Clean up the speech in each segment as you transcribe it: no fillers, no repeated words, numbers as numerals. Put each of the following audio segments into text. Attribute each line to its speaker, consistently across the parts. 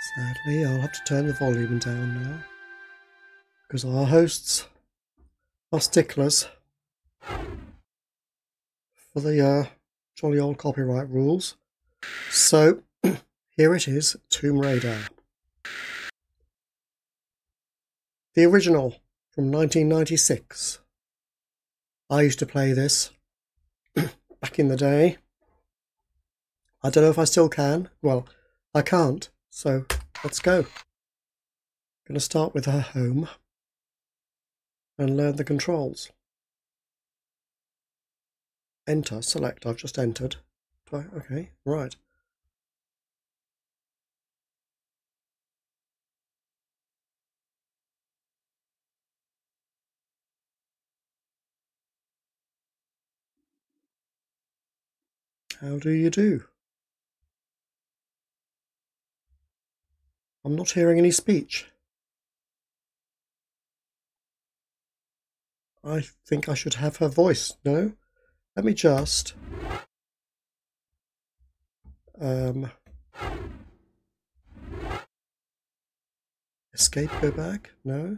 Speaker 1: Sadly, I'll have to turn the volume down now, because our hosts are sticklers for the jolly old copyright rules. So, here it is, Tomb Raider. The original from 1996. I used to play this back in the day. I don't know if I still can. Well, I can't. So let's go. I'm going to start with her home and learn the controls. Enter, select. I've just entered. Okay, right. How do you do? I'm not hearing any speech. I think I should have her voice. No? Let me just... Escape, go back? No?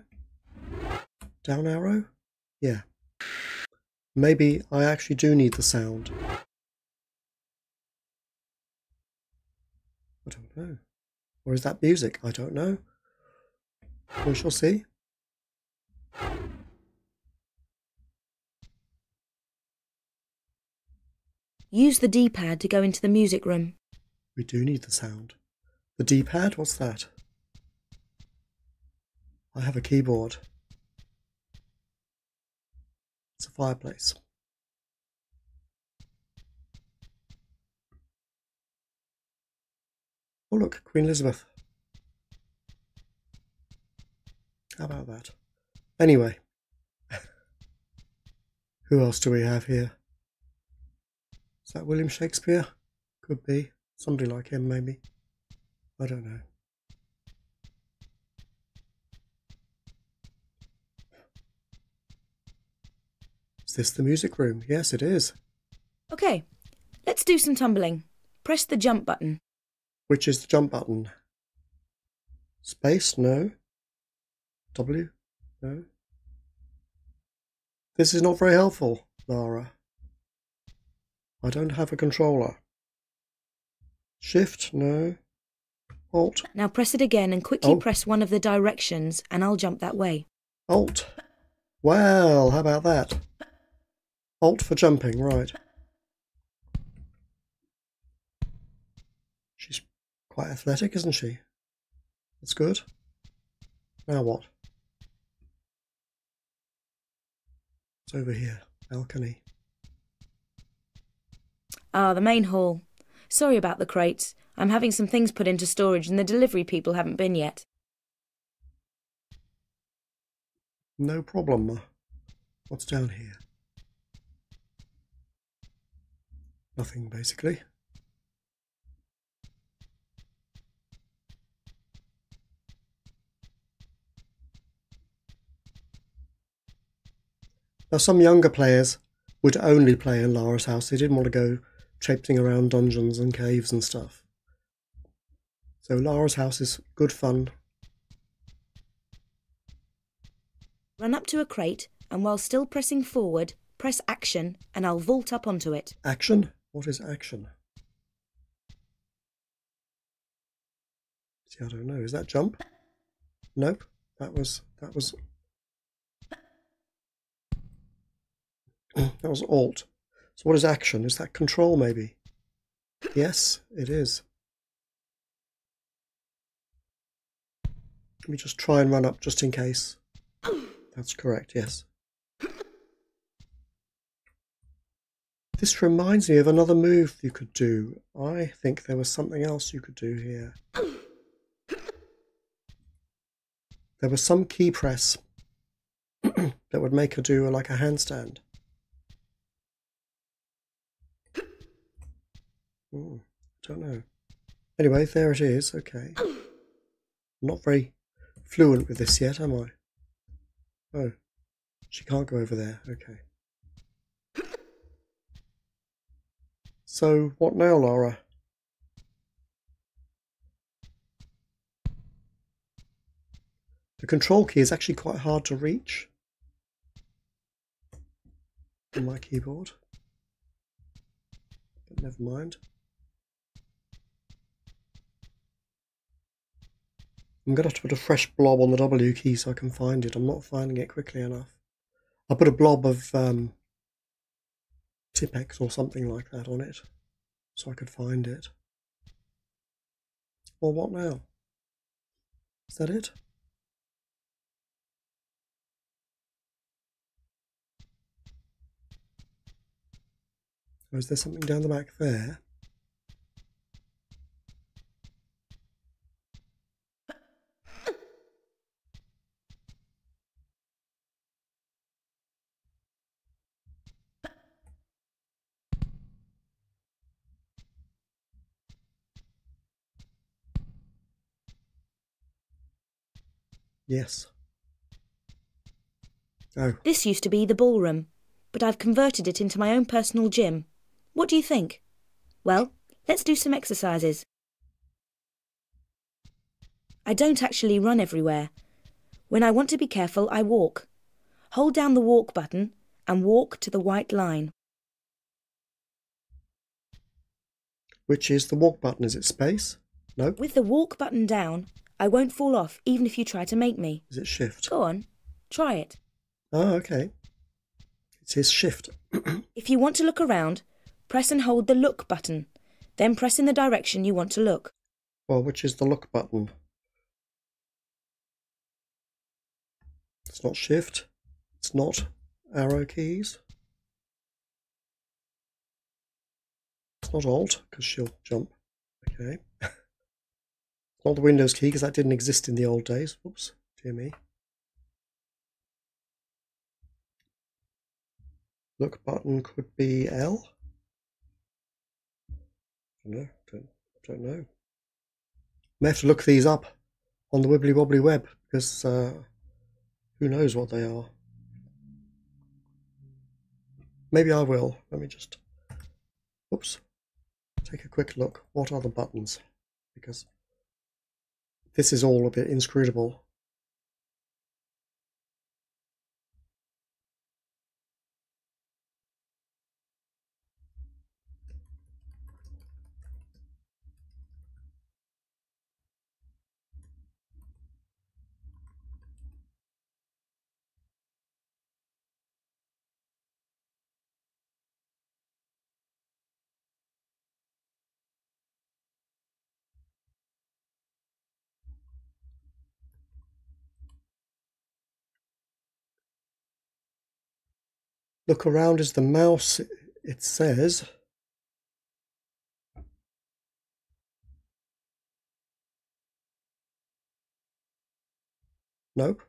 Speaker 1: Down arrow? Yeah. Maybe I actually do need the sound. I don't know. Or is that music? I don't know. We shall see.
Speaker 2: Use the D-pad to go into the music room.
Speaker 1: We do need the sound. The D-pad? What's that? I have a keyboard. It's a fireplace. Oh look, Queen Elizabeth. How about that? Anyway. Who else do we have here? Is that William Shakespeare? Could be. Somebody like him, maybe. I don't know. Is this the music room? Yes, it is.
Speaker 2: Okay, let's do some tumbling. Press the jump button.
Speaker 1: Which is the jump button? Space? No. W? No. This is not very helpful, Lara. I don't have a controller. Shift? No. Alt?
Speaker 2: Now press it again and quickly press one of the directions and I'll jump that way.
Speaker 1: Alt. Well, how about that? Alt for jumping, right. She's quite athletic, isn't she? That's good. Now what? It's over here. Balcony.
Speaker 2: Ah, the main hall. Sorry about the crates. I'm having some things put into storage and the delivery people haven't been yet.
Speaker 1: No problem. What's down here? Nothing, basically. Now, some younger players would only play in Lara's house. They didn't want to go traipsing around dungeons and caves and stuff. So Lara's house is good fun.
Speaker 2: Run up to a crate and while still pressing forward, press action and I'll vault up onto it.
Speaker 1: Action? What is action? See, I don't know. Is that jump? Nope. That was that was alt. So what is action? Is that control maybe? Yes, it is. Let me just try and run up just in case. That's correct, yes. This reminds me of another move you could do. I think there was something else you could do here. There was some key press that would make her do like a handstand. Don't know. Anyway, there it is. Okay. I'm not very fluent with this yet, am I? Oh, she can't go over there. Okay. So, what now, Lara? The control key is actually quite hard to reach on my keyboard. But never mind. I'm going to have to put a fresh blob on the W key so I can find it. I'm not finding it quickly enough. I'll put a blob of Tipex or something like that on it so I could find it. Well, what now? Is that it? Or is there something down the back there? Yes. Oh.
Speaker 2: This used to be the ballroom, but I've converted it into my own personal gym. What do you think? Well, let's do some exercises. I don't actually run everywhere. When I want to be careful, I walk. Hold down the walk button and walk to the white line.
Speaker 1: Which is the walk button? Is it space? No.
Speaker 2: With the walk button down, I won't fall off even if you try to make me.
Speaker 1: Is it shift?
Speaker 2: Go on, try it.
Speaker 1: Oh, okay. It says shift.
Speaker 2: If you want to look around, press and hold the look button. Then press in the direction you want to look.
Speaker 1: Well, which is the look button? It's not shift. It's not arrow keys. It's not alt, because she'll jump. Okay. It's not the Windows key, because that didn't exist in the old days. Whoops, dear me. Look button could be L. I don't know. May have to look these up on the wibbly wobbly web, because who knows what they are. Maybe I will. Let me just, whoops, take a quick look. What are the buttons? Because this is all a bit inscrutable. Look around is the mouse, it says. Nope.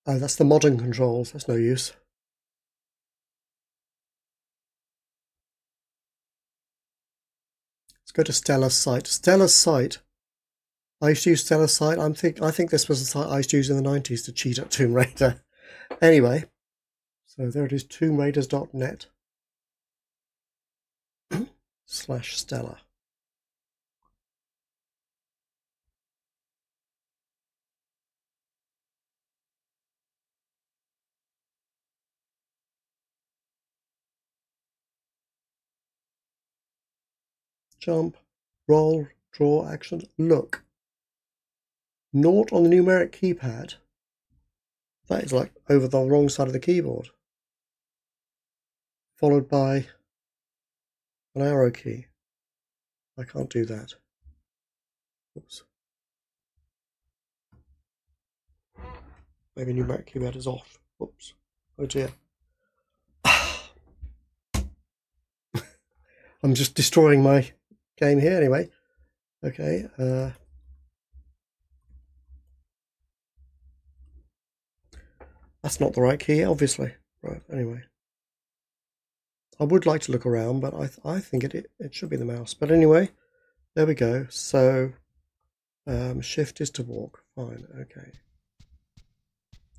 Speaker 1: Oh, that's the modern controls. That's no use. Let's go to Stella's site. Stella's site. I used to use Stella's site. I think this was the site I used to use in the 90s to cheat at Tomb Raider. Anyway, so there it is, tombraiders.net /Stella. Jump, roll, draw, action, look. Naught on the numeric keypad. That is like over the wrong side of the keyboard. Followed by an arrow key. I can't do that. Oops. Maybe numeric keypad is off. Oops. Oh dear. I'm just destroying my game here anyway. Okay. That's not the right key, obviously. Right, anyway. I would like to look around, but I think it should be the mouse. But anyway, there we go. So, shift is to walk. Fine, okay.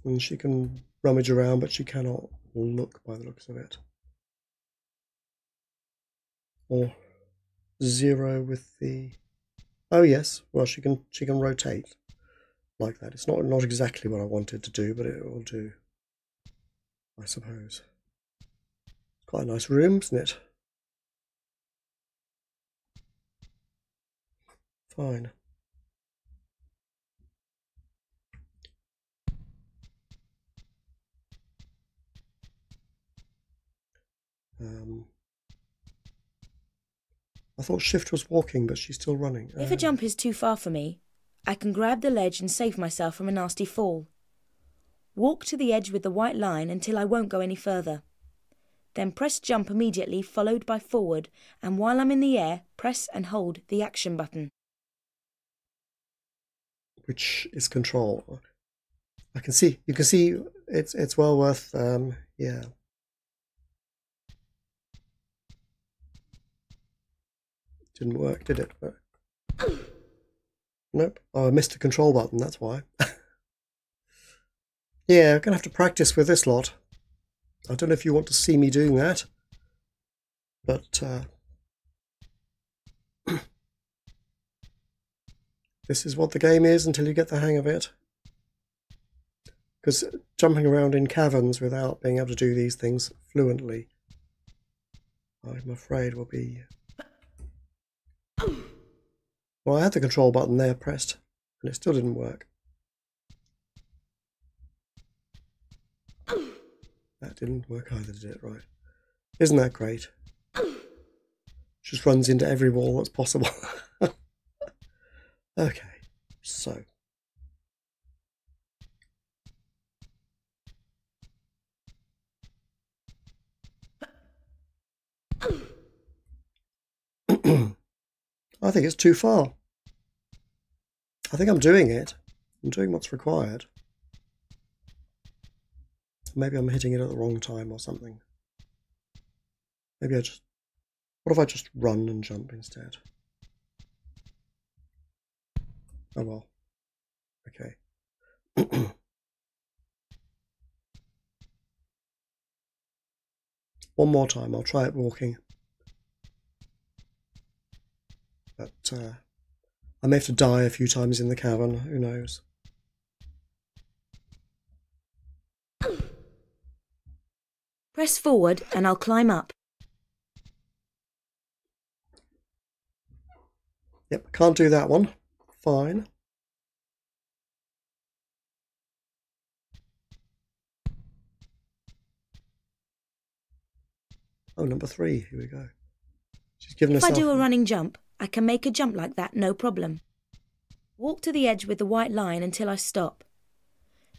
Speaker 1: And she can rummage around, but she cannot look by the looks of it. Or 0 with the... Oh yes, well she can rotate like that. It's not exactly what I wanted to do, but it will do, I suppose. Quite a nice room, isn't it? Fine. I thought Shift was walking, but she's still running.
Speaker 2: If a jump is too far for me, I can grab the ledge and save myself from a nasty fall. Walk to the edge with the white line until I won't go any further. Then press jump immediately, followed by forward, and while I'm in the air, press and hold the action button.
Speaker 1: Which is control. I can see, you can see it's well worth, yeah. Didn't work, did it? But... Nope. Oh, I missed the control button, that's why. Yeah, I'm going to have to practice with this lot. I don't know if you want to see me doing that. But, this is what the game is until you get the hang of it. Because jumping around in caverns without being able to do these things fluently, I'm afraid will be... Well, I had the control button there pressed, and it still didn't work. That didn't work either, did it? Right. Isn't that great? Just runs into every wall that's possible. Okay, so... I think it's too far. I think I'm doing it. I'm doing what's required. Maybe I'm hitting it at the wrong time or something. Maybe I just... What if I just run and jump instead? Oh well. Okay. One more time. I'll try it walking. But I may have to die a few times in the cavern. Who knows?
Speaker 2: Press forward and I'll climb up.
Speaker 1: Yep, can't do that one. Fine. Oh, number 3. Here we go. She's given us.
Speaker 2: If I do a running jump, I can make a jump like that, no problem. Walk to the edge with the white line until I stop.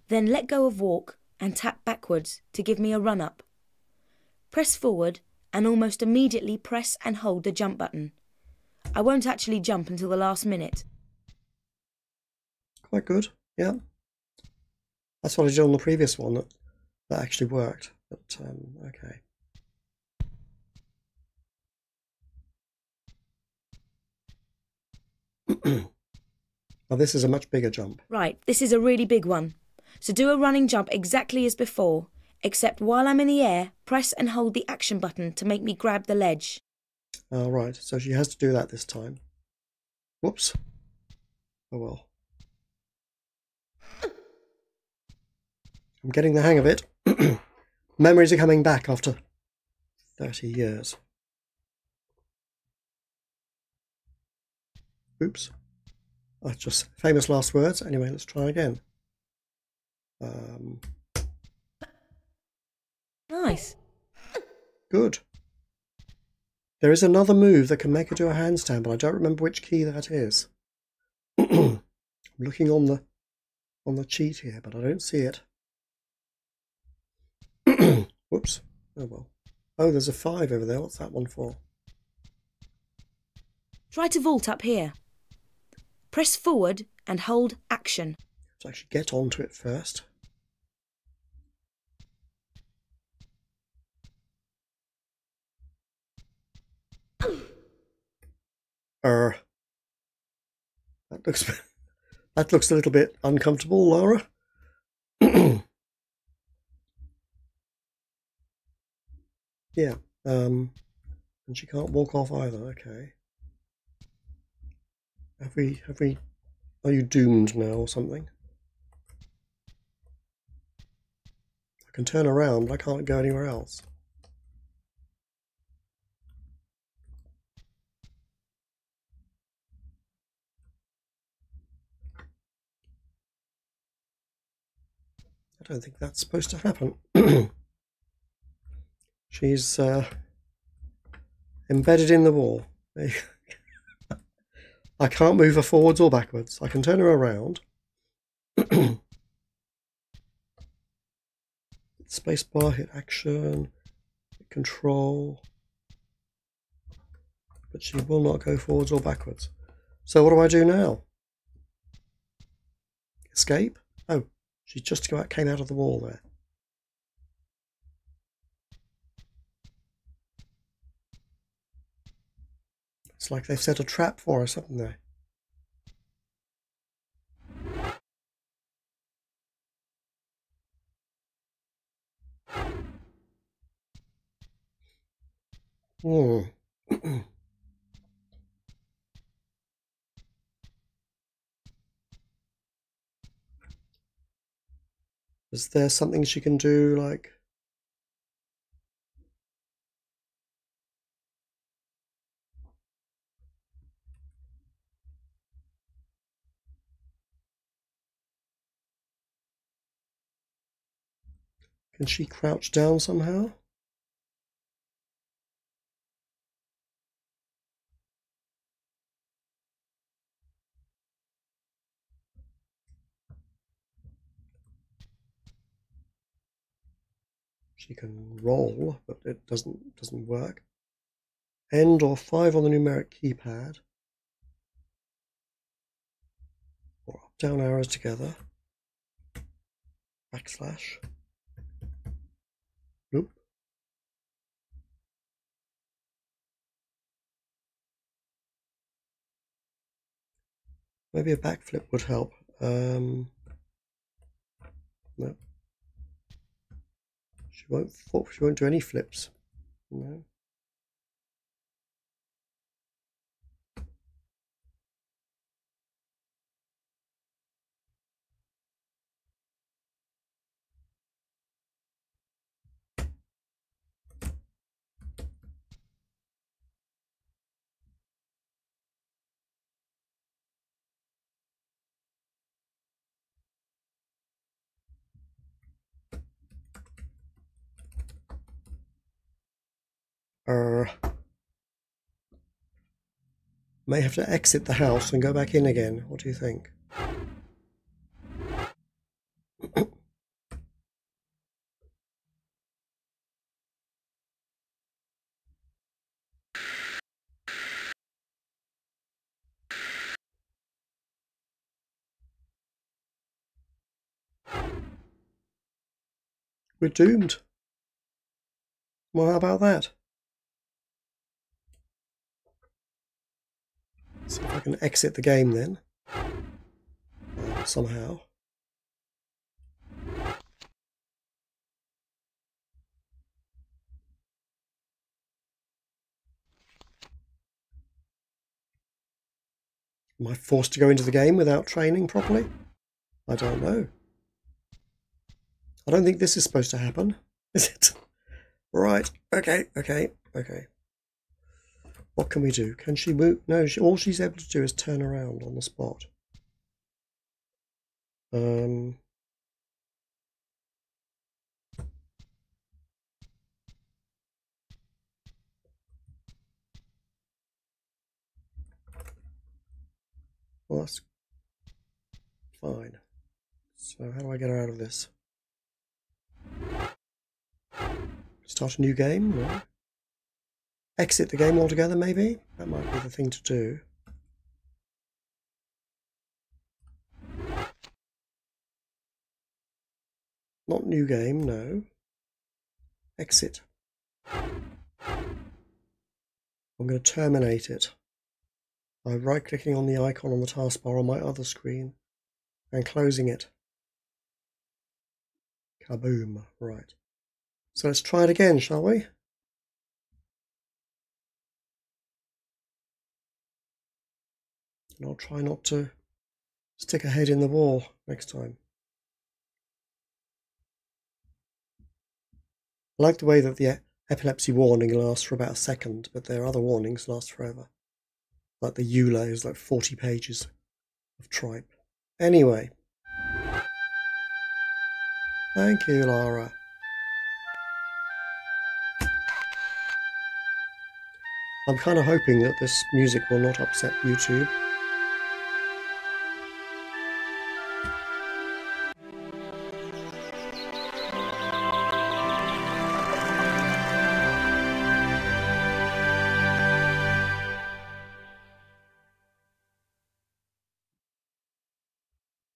Speaker 2: Then let go of walk and tap backwards to give me a run up. Press forward and almost immediately press and hold the jump button. I won't actually jump until the last minute.
Speaker 1: Quite good, yeah. That's what I did on the previous one that actually worked, but okay. Now this is a much bigger jump.
Speaker 2: Right, this is a really big one. So do a running jump exactly as before, except while I'm in the air, press and hold the action button to make me grab the ledge.
Speaker 1: Oh, right, so she has to do that this time. Whoops. Oh well. I'm getting the hang of it. Memories are coming back after 30 years. Oops. That's just famous last words. Anyway, let's try again.
Speaker 2: Nice.
Speaker 1: Good. There is another move that can make her do a handstand, but I don't remember which key that is. I'm looking on the cheat here, but I don't see it. Whoops. Oh well. Oh, there's a 5 over there. What's that one for?
Speaker 2: Try to vault up here. Press forward and hold action.
Speaker 1: Let's actually get onto it first. That looks a little bit uncomfortable, Laura. Yeah. And she can't walk off either, okay. Are you doomed now or something? I can turn around, but I can't go anywhere else. I don't think that's supposed to happen. She's embedded in the wall. I can't move her forwards or backwards. I can turn her around. Spacebar, hit action, hit control. But she will not go forwards or backwards. So what do I do now? Escape? Oh, she just came out of the wall there. It's like they've set a trap for us, haven't they? Is there something she can do, like... Can she crouch down somehow? She can roll, but it doesn't work. End or 5 on the numeric keypad. Or up down arrows together. Backslash. Nope. Maybe a backflip would help. No. She won't do any flips. No. May have to exit the house and go back in again. What do you think? We're doomed. Well, how about that? See if I can exit the game then. Somehow. Am I forced to go into the game without training properly? I don't know. I don't think this is supposed to happen, is it? Right, okay. What can we do? Can she move? No, all she's able to do is turn around on the spot. Well, that's fine. So how do I get her out of this? Start a new game? No. Exit the game altogether, maybe? That might be the thing to do. Not new game, no. Exit. I'm going to terminate it by right-clicking on the icon on the taskbar on my other screen and closing it. Kaboom. Right. So let's try it again, shall we? And I'll try not to stick a head in the wall next time. I like the way that the epilepsy warning lasts for about a second, but their other warnings last forever. Like the EULA is like 40 pages of tripe. Anyway. Thank you, Lara. I'm kind of hoping that this music will not upset YouTube.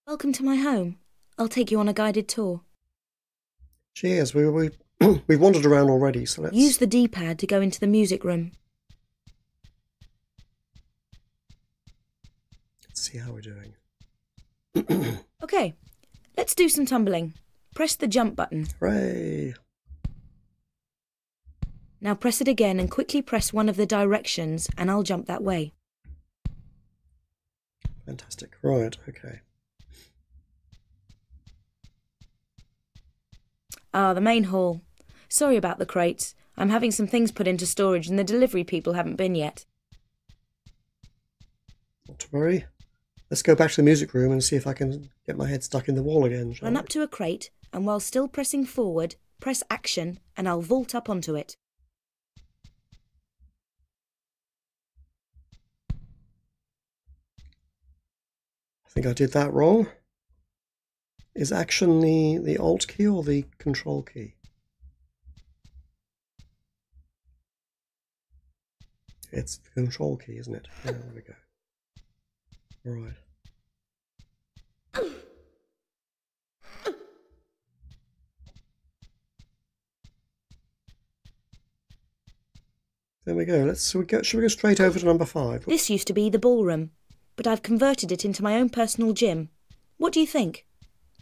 Speaker 2: Welcome to my home. I'll take you on a guided tour.
Speaker 1: Cheers. We've wandered around already, so let's...
Speaker 2: Use the D-pad to go into the music room.
Speaker 1: Let's see how we're doing.
Speaker 2: Okay, let's do some tumbling. Press the jump button.
Speaker 1: Hooray!
Speaker 2: Now press it again and quickly press one of the directions and I'll jump that way.
Speaker 1: Fantastic. Right, okay.
Speaker 2: Ah, the main hall. Sorry about the crates. I'm having some things put into storage and the delivery people haven't been yet.
Speaker 1: Not to worry. Let's go back to the music room and see if I can get my head stuck in the wall again.
Speaker 2: Run up to a crate and while still pressing forward, press action and I'll vault up onto it.
Speaker 1: I think I did that wrong. Is action the Alt key or the Control key? It's the Control key, isn't it? Yeah, there we go. All right. There we go. Should we go straight over to number 5?
Speaker 2: This used to be the ballroom, but I've converted it into my own personal gym. What do you think?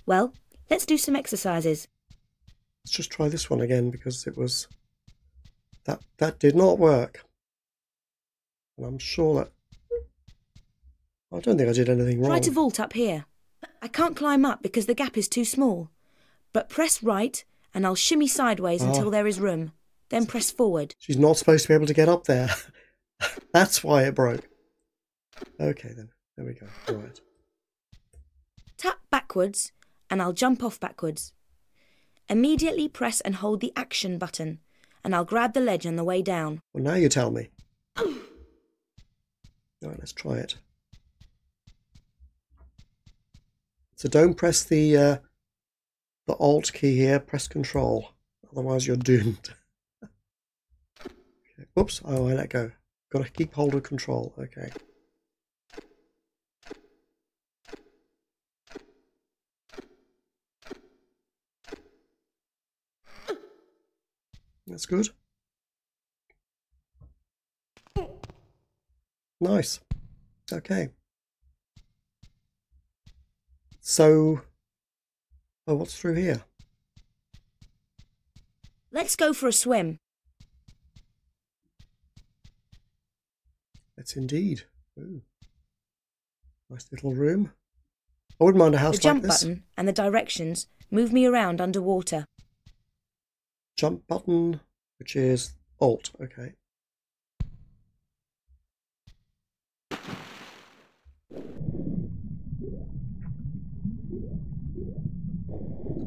Speaker 2: Well, let's do some exercises.
Speaker 1: Let's just try this one again because it was... That did not work. And I'm sure that... I don't think I did anything wrong.
Speaker 2: Try to vault up here. I can't climb up because the gap is too small. But press right and I'll shimmy sideways until there is room. Then press forward.
Speaker 1: She's not supposed to be able to get up there. That's why it broke. Okay then. There we go. All right.
Speaker 2: Tap backwards and I'll jump off backwards. Immediately press and hold the action button and I'll grab the ledge on the way down.
Speaker 1: Well, now you tell me. All right, let's try it. So don't press the Alt key here, press Control. Otherwise you're doomed. Okay. Whoops, oh, I let go. Got to keep hold of Control, okay. That's good. Nice. Okay. So, oh, what's through here?
Speaker 2: Let's go for a swim.
Speaker 1: Let's indeed. Ooh. Nice little room. I wouldn't mind a house like this.
Speaker 2: The jump button and the directions move me around underwater.
Speaker 1: Jump button, which is Alt, okay.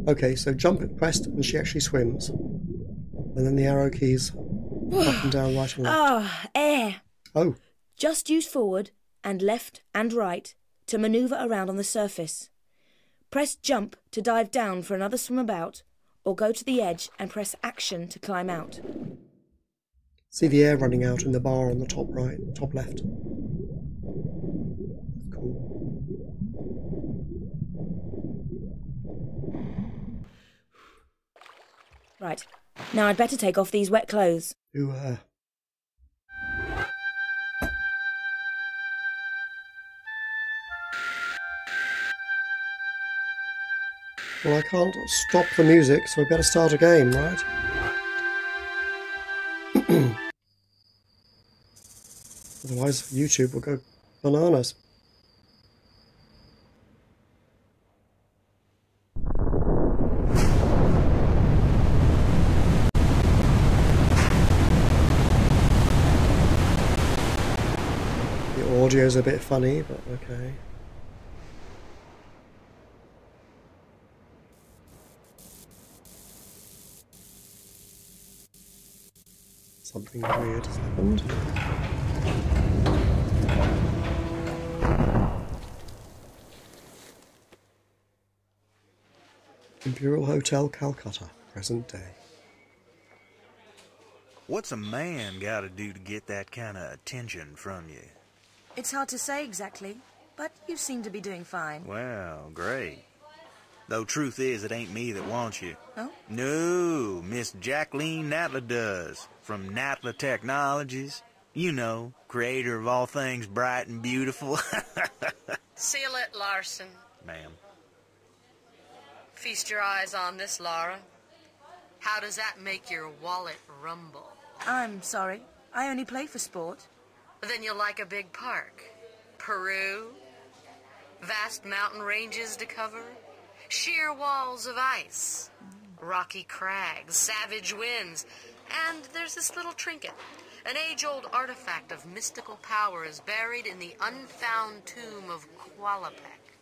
Speaker 1: Okay, so jump it pressed and she actually swims. And then the arrow keys up and down, right and left.
Speaker 2: Ah, air.
Speaker 1: Oh.
Speaker 2: Just use forward and left and right to manoeuvre around on the surface. Press jump to dive down for another swim about, or go to the edge and press action to climb out.
Speaker 1: See the air running out in the bar on the top right, top left. Cool.
Speaker 2: Right, now I'd better take off these wet clothes.
Speaker 1: Well, I can't stop the music, so we better start a game, right? Otherwise, YouTube will go bananas. audio's a bit funny, but okay. Something weird has happened. Imperial Hotel, Calcutta, present day.
Speaker 3: What's a man gotta do to get that kind of attention from you?
Speaker 2: It's hard to say exactly, but you seem to be doing fine.
Speaker 3: Well, great. Though truth is, it ain't me that wants you.
Speaker 2: Oh?
Speaker 3: No, Miss Jacqueline Natla does, from Natla Technologies. You know, creator of all things bright and beautiful.
Speaker 4: Seal it, Larson.
Speaker 3: Ma'am.
Speaker 4: Feast your eyes on this, Laura. How does that make your wallet rumble?
Speaker 2: I'm sorry. I only play for sport.
Speaker 4: Then you'll like a big park. Peru, vast mountain ranges to cover, sheer walls of ice, rocky crags, savage winds, and there's this little trinket. An age-old artifact of mystical power is buried in the unfound tomb of Qualapec.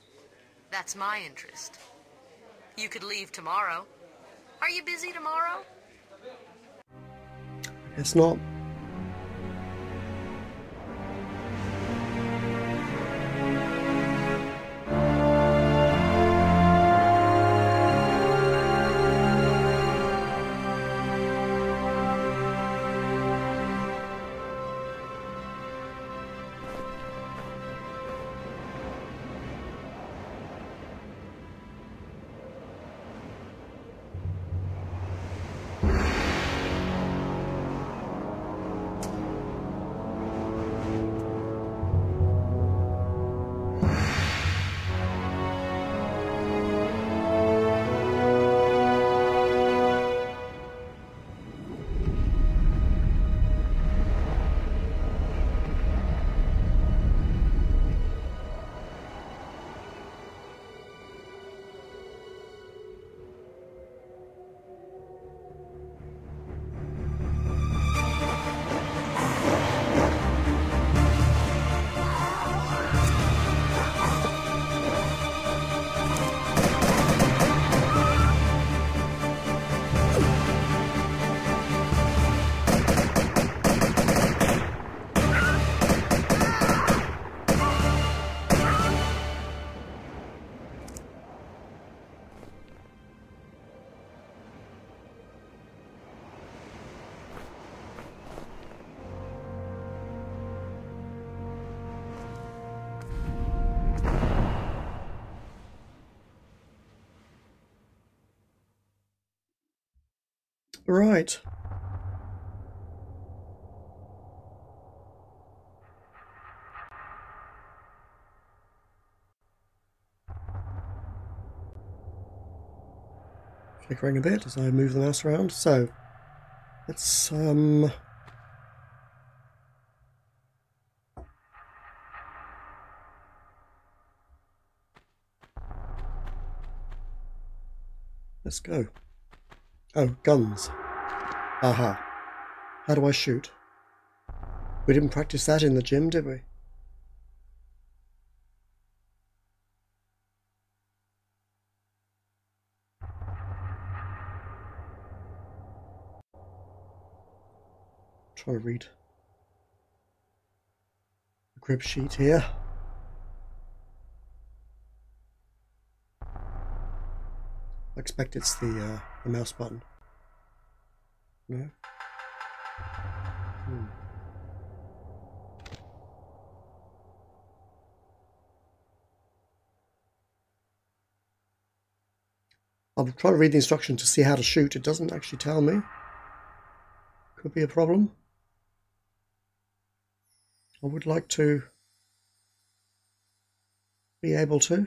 Speaker 4: That's my interest. You could leave tomorrow. Are you busy tomorrow?
Speaker 1: It's not. Right. Flickering a bit as I move the mouse around. So, let's let's go. Oh, guns. Aha. How do I shoot? We didn't practice that in the gym, did we? Trying to read the crib sheet here. I expect it's the mouse button. No? I'll try to read the instruction to see how to shoot. It doesn't actually tell me. Could be a problem. I would like to be able to.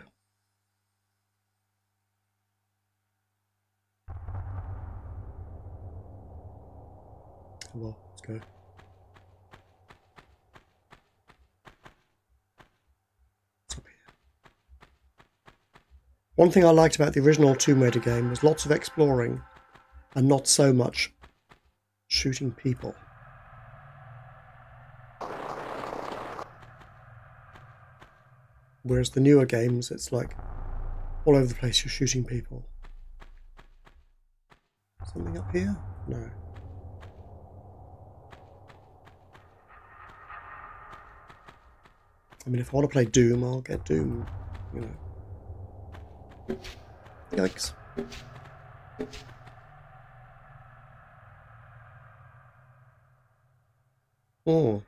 Speaker 1: Well, let's go. What's up here? One thing I liked about the original Tomb Raider game was lots of exploring and not so much shooting people. Whereas the newer games, it's like all over the place you're shooting people. Something up here? No. I mean, if I want to play Doom, I'll get Doom, you know. Yikes. Oh.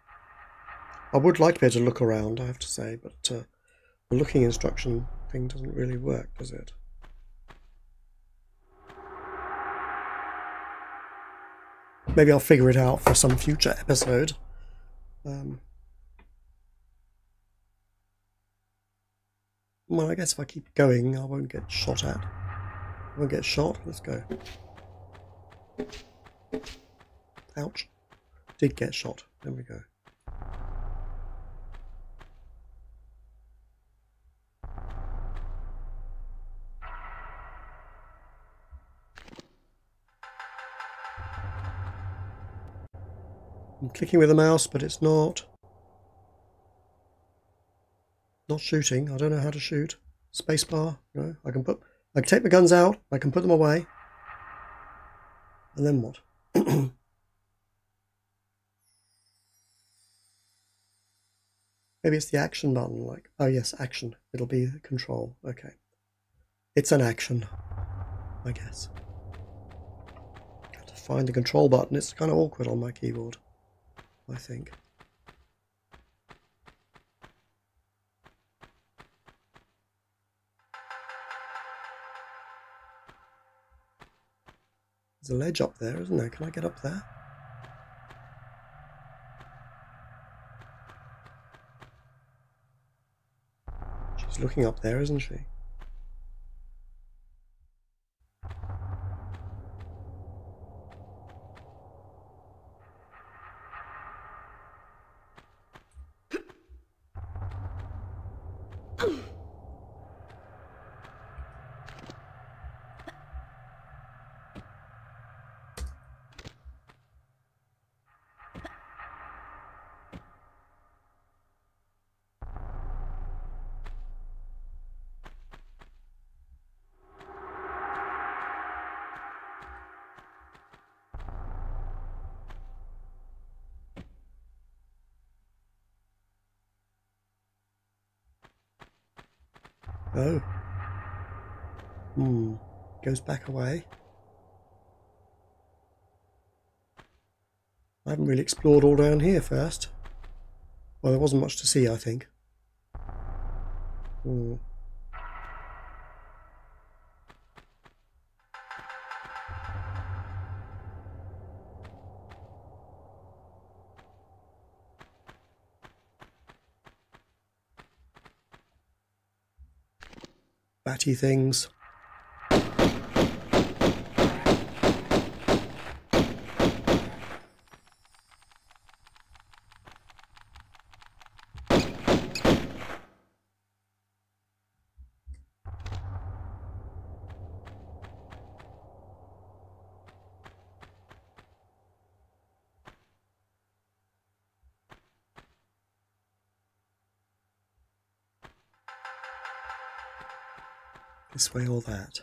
Speaker 1: I would like to be able to look around, I have to say, but the looking instruction thing doesn't really work, does it? Maybe I'll figure it out for some future episode. Well, I guess if I keep going, I won't get shot at. I won't get shot. Let's go. Ouch. Did get shot. There we go. I'm clicking with the mouse, but it's not shooting. I don't know how to shoot. Spacebar. No, I can take the guns out. I can put them away. And then what? Maybe it's the action button. Like, oh yes, action. It'll be control. Okay. It's an action, I guess. Have to find the control button. It's kind of awkward on my keyboard, I think. There's a ledge up there, isn't there? Can I get up there? She's looking up there, isn't she? Oh. Goes back away. I haven't really explored all down here first. Well, there wasn't much to see, I think. Batty things. This way or that.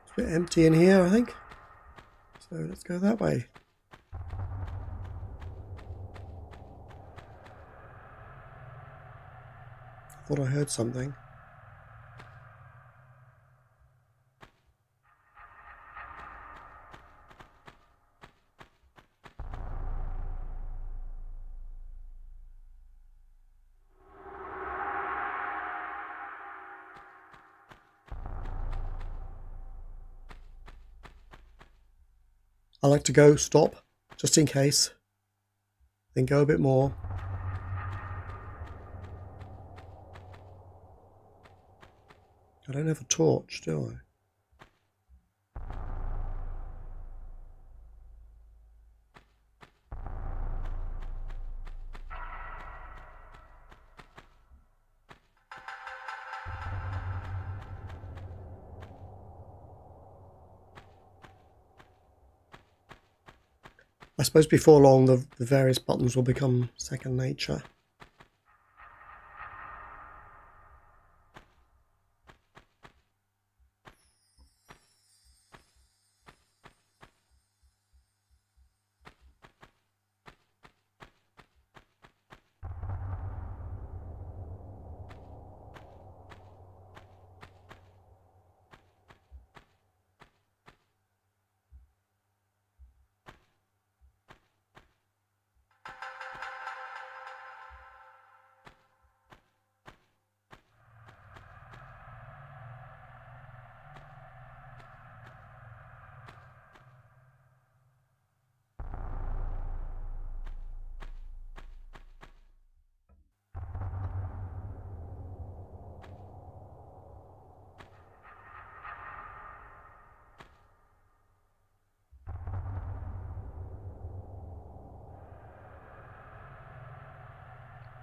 Speaker 1: It's a bit empty in here, I think. So let's go that way. I thought I heard something. I like to go stop, just in case. Then go a bit more. I don't have a torch, do I? I suppose before long the various buttons will become second nature.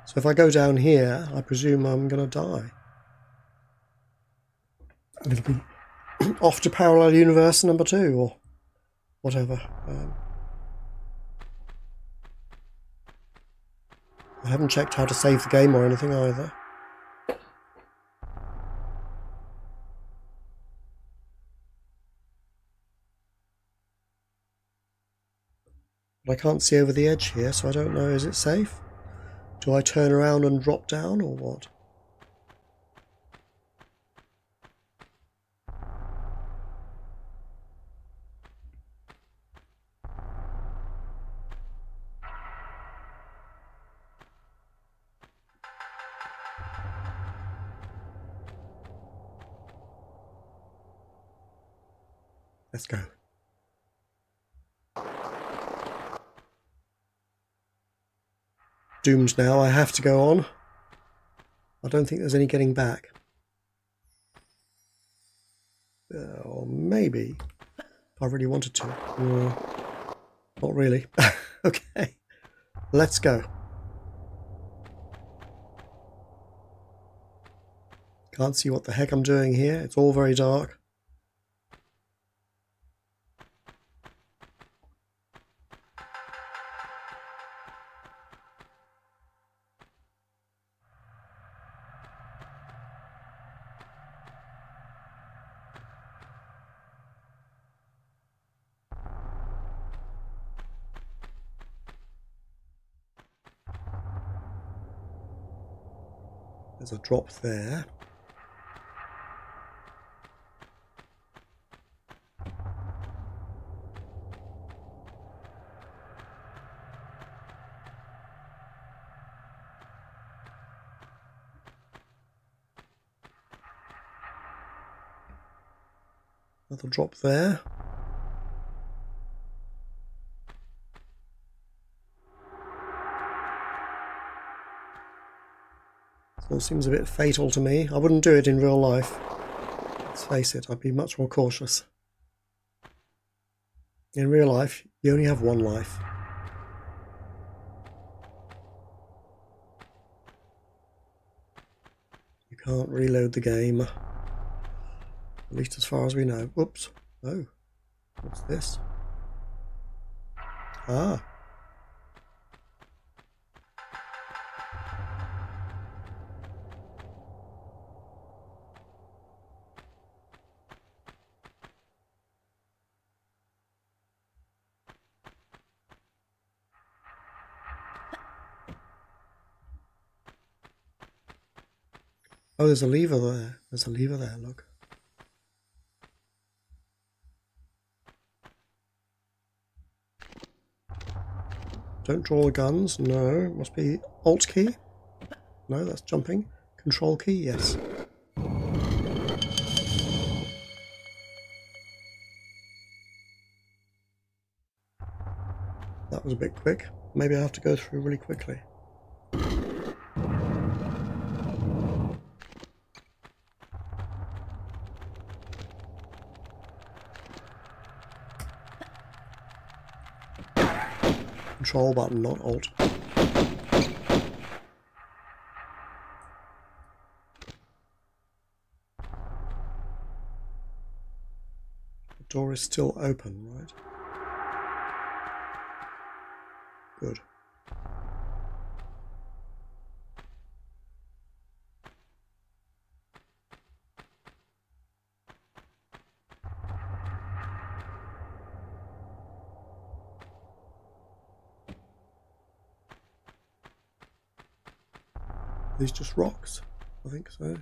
Speaker 1: So if I go down here, I presume I'm going to die. And it'll be off to parallel universe number 2 or whatever. I haven't checked how to save the game or anything either. But I can't see over the edge here, so I don't know, is it safe? Do I turn around and drop down or what? Let's go. Doomed now, I have to go on. I don't think there's any getting back. Or maybe, if I really wanted to. Not really. Okay, let's go. Can't see what the heck I'm doing here. It's all very dark. There's a drop there. Another drop there. All seems a bit fatal to me. I wouldn't do it in real life. Let's face it, I'd be much more cautious. In real life, you only have one life. You can't reload the game. At least as far as we know. Whoops. Oh. What's this? Ah. Oh, there's a lever there. There's a lever there, look. Don't draw the guns. No, it must be Alt key. No, that's jumping. Control key, yes. That was a bit quick. Maybe I have to go through really quickly. Control button, not Alt. The door is still open, right? Good. These just rocks? I think so.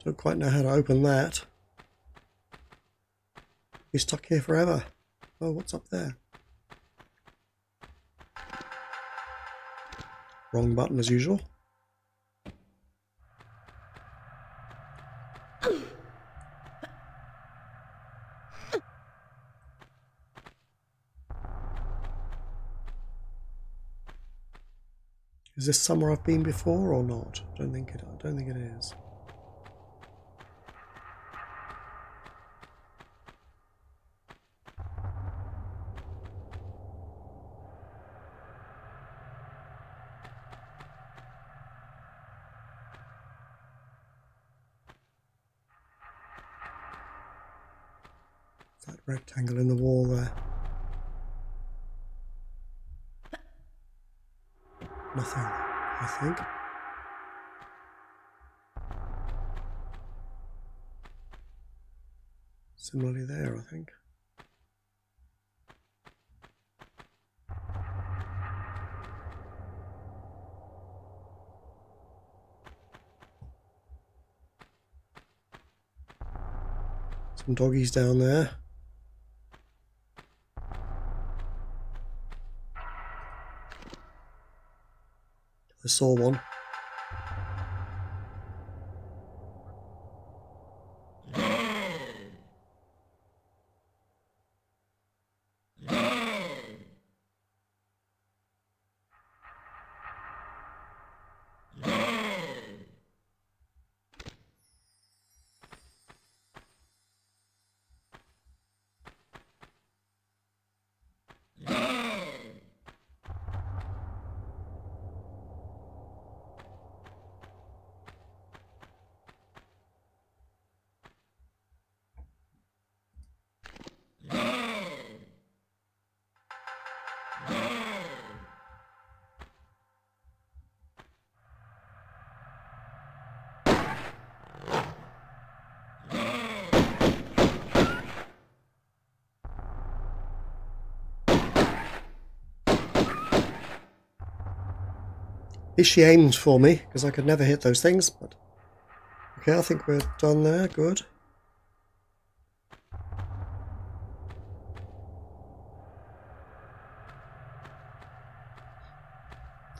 Speaker 1: Don't quite know how to open that. Be stuck here forever. Oh, what's up there? Wrong button as usual. Is this somewhere I've been before or not? I don't think it is. That rectangle in the wall there. Nothing, I think. Similarly there, I think. Some doggies down there. I saw one. She aimed for me because I could never hit those things, but okay, I think we're done there. Good.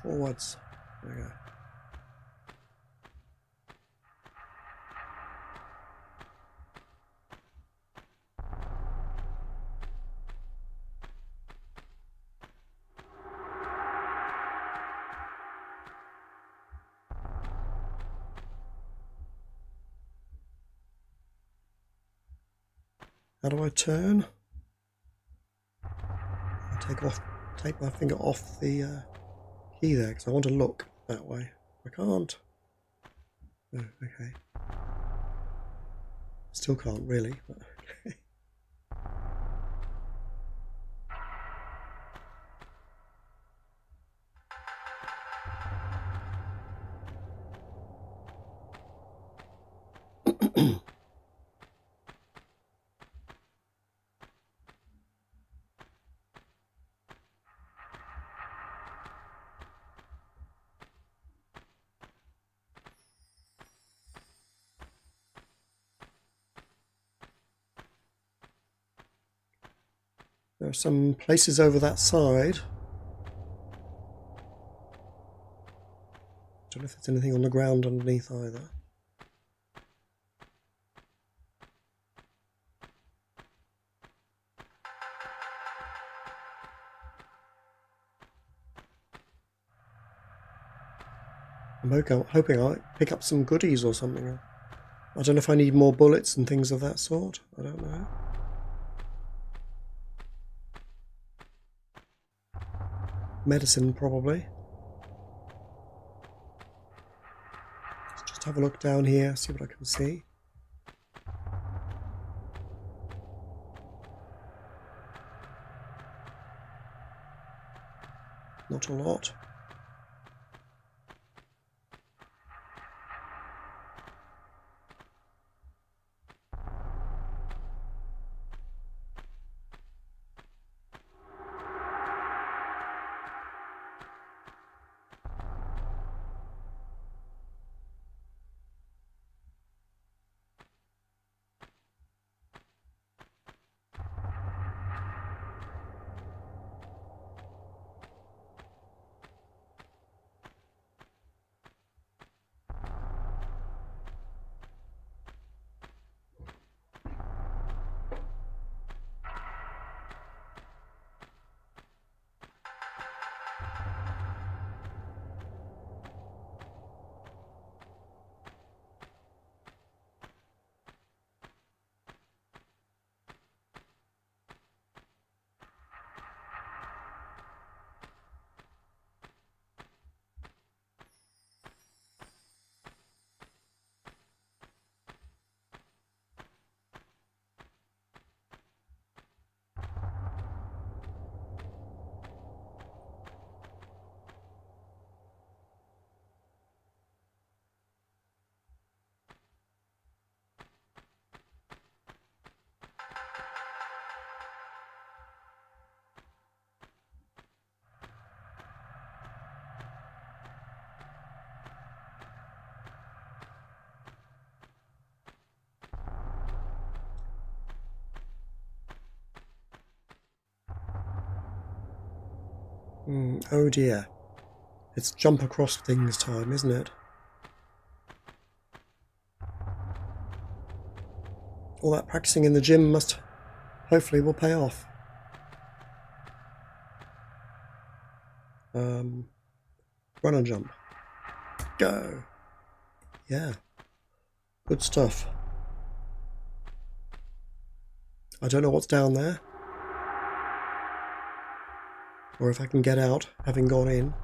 Speaker 1: Forwards. There we go. How do I turn? I'll take my finger off the key there because I want to look that way. I can't. Oh, okay. Still can't really, but okay. There are some places over that side. Don't know if there's anything on the ground underneath either. I'm hoping I pick up some goodies or something. I don't know if I need more bullets and things of that sort. I don't know. Medicine, probably. Let's just have a look down here, see what I can see. Not a lot. Oh dear. It's jump across things time, isn't it? All that practicing in the gym hopefully will pay off. Run and jump. Go. Yeah. Good stuff. I don't know what's down there. Or if I can get out, having gone in.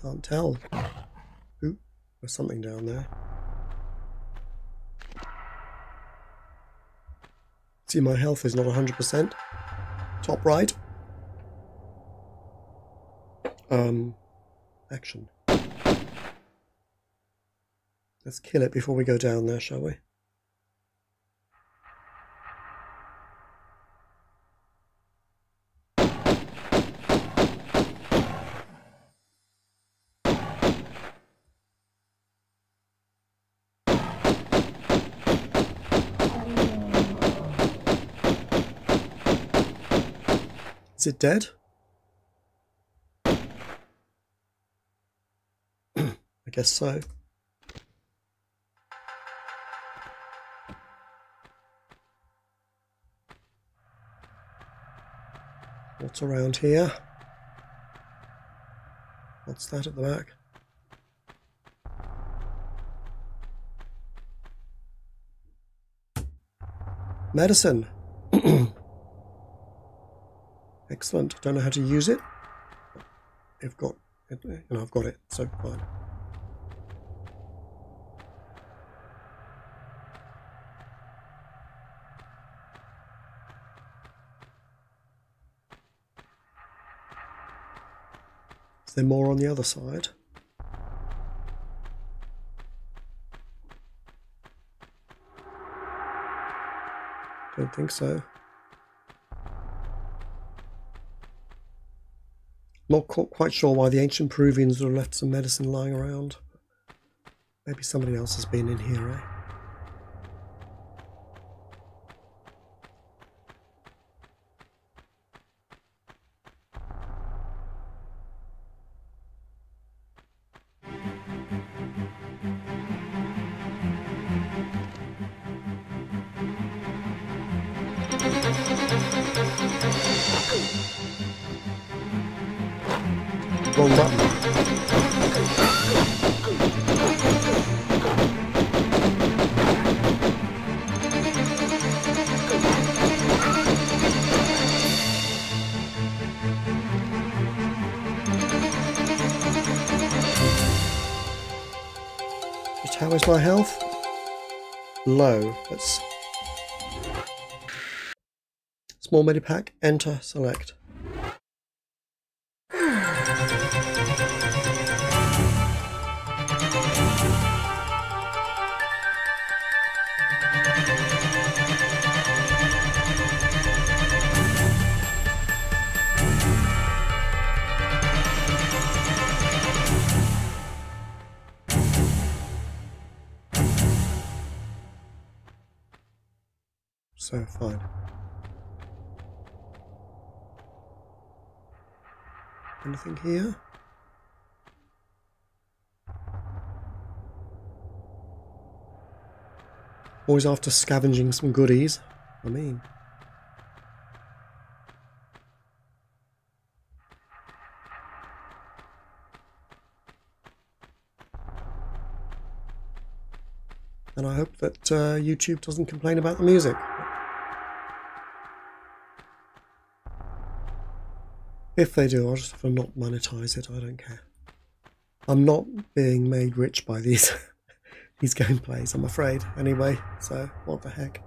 Speaker 1: Can't tell. Ooh, there's something down there. See, my health is not 100%. Top right. Action. Let's kill it before we go down there, shall we? Is it dead? I guess so. What's around here? What's that at the back? Medicine. Excellent. Don't know how to use it. I've got it, and I've got it, so fine. Is there more on the other side? Don't think so. Not quite sure why the ancient Peruvians would have left some medicine lying around. Maybe somebody else has been in here, eh? Wrong button. Just how is my health? Low. Let's small medipack, enter, select. So fine. Anything here? Always after scavenging some goodies. I mean. And I hope that YouTube doesn't complain about the music. If they do, I'll just have to not monetize it. I don't care. I'm not being made rich by these these gameplays, I'm afraid. Anyway, so what the heck.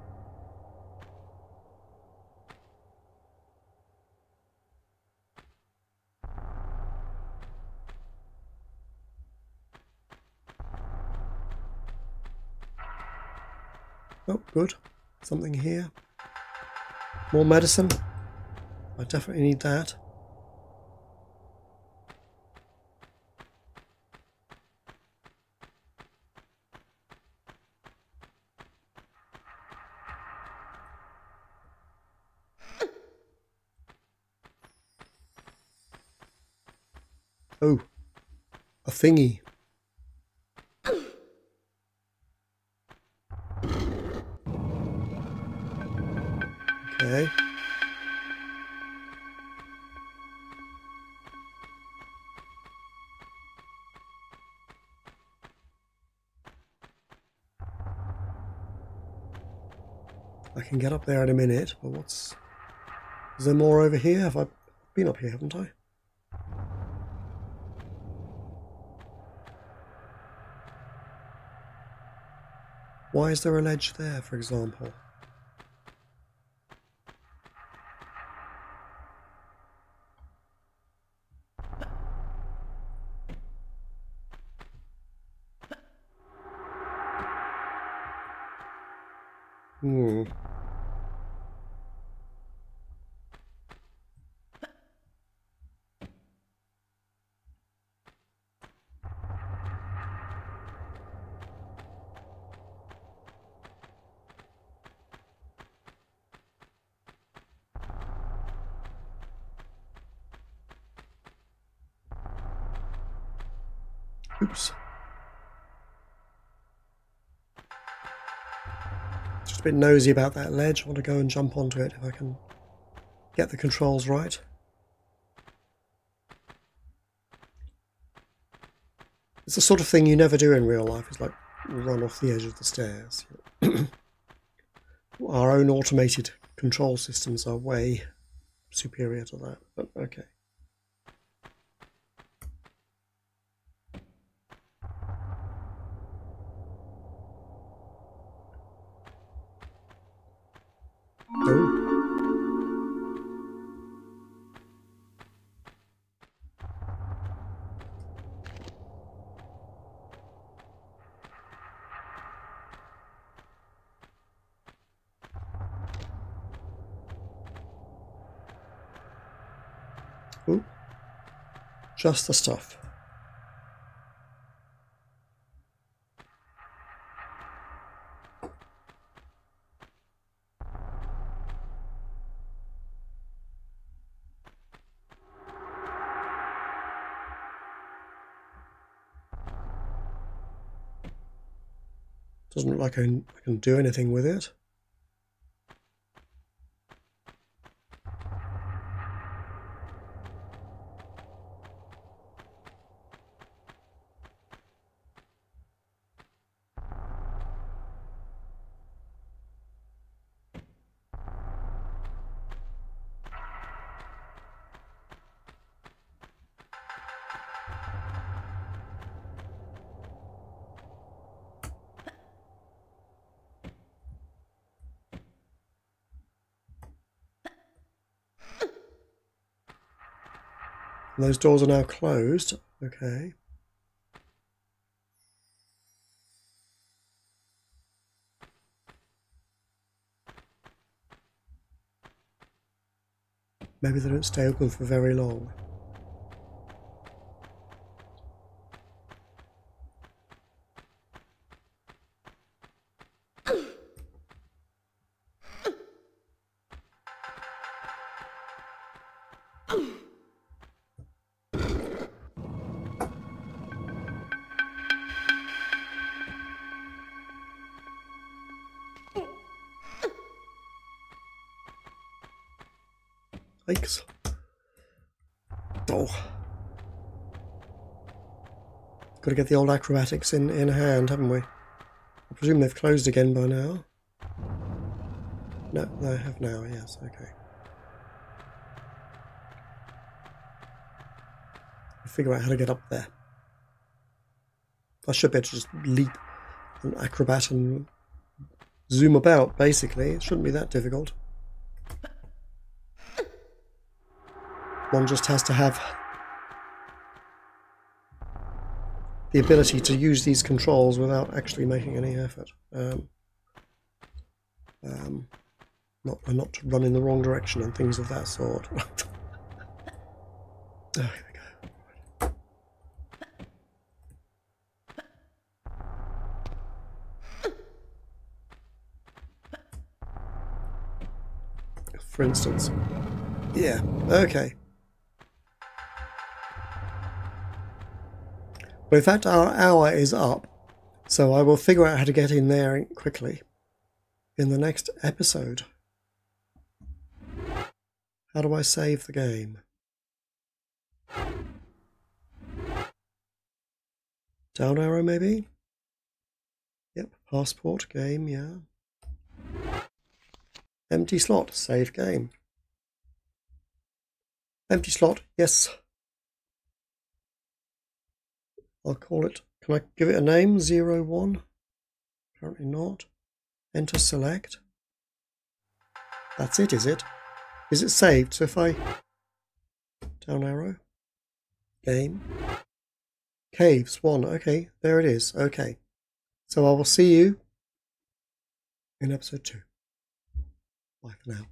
Speaker 1: Oh, good. Something here. More medicine. I definitely need that. Oh, a thingy. Okay. I can get up there in a minute, but what's... Is there more over here? Have I been up here, haven't I? Why is there a ledge there, for example? Hmm. Oops. Just a bit nosy about that ledge. I want to go and jump onto it if I can get the controls right. It's the sort of thing you never do in real life. It's like run off the edge of the stairs. Our own automated control systems are way superior to that, but okay. Oh. Ooh. Just the stuff. Doesn't look like I can do anything with it. And those doors are now closed. Okay. Maybe they don't stay open for very long. Thanks. Oh. Got to get the old acrobatics in hand, haven't we? I presume they've closed again by now. No, they have now, yes, okay. I'll figure out how to get up there. I should be able to just leap an acrobat and zoom about, basically. It shouldn't be that difficult. One just has to have the ability to use these controls without actually making any effort. Not to run in the wrong direction and things of that sort. Oh, here we go. For instance. Yeah, okay. Well, in fact, our hour is up, so I will figure out how to get in there quickly in the next episode. How do I save the game? Down arrow, maybe? Yep, passport, game, yeah. Empty slot, save game. Empty slot, yes. I'll call it, can I give it a name? 01? Apparently not. Enter select. That's it, is it? Is it saved? So if I down arrow, game, caves 1, okay, there it is, okay. So I will see you in episode 2. Bye for now.